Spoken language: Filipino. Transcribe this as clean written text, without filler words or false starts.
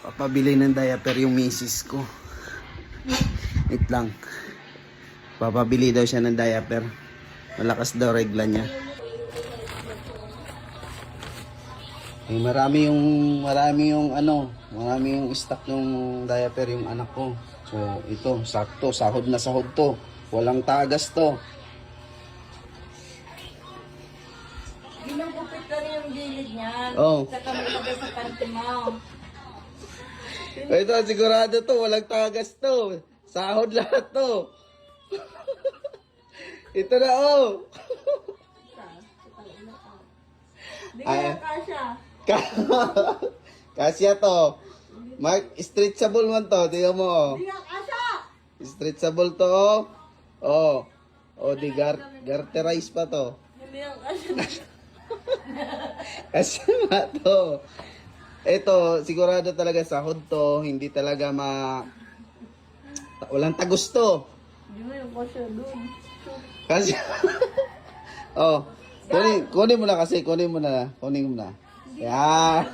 Papabili ng diaper yung misis ko. Wait lang. Papabili daw siya ng diaper. Malakas daw regla niya. Eh, marami yung stock ng diaper yung anak ko. So, ito, sakto, sahod na sahod to. Walang tagas to. Ginugupit ka rin yung gilid niyan. Oh. Sa kami sa panty mo. Ito, sigurado to, walang tagas to. Sahod lahat to. Ito na, oh. Hindi ka kasya. Kasya to. Mark, stretchable man to. Tingnan mo, oh. Hindi ka kasya. Stretchable to, oh. Oh. Oh, di garterize pa to. Hindi ka kasya. Kasya nga to. Ito, sigurado talaga sahod to. Hindi talaga walang tagus to. Hindi mo yung kasya doon. Kasi, oh, kunin mo na kasi, kunin mo na. Yan.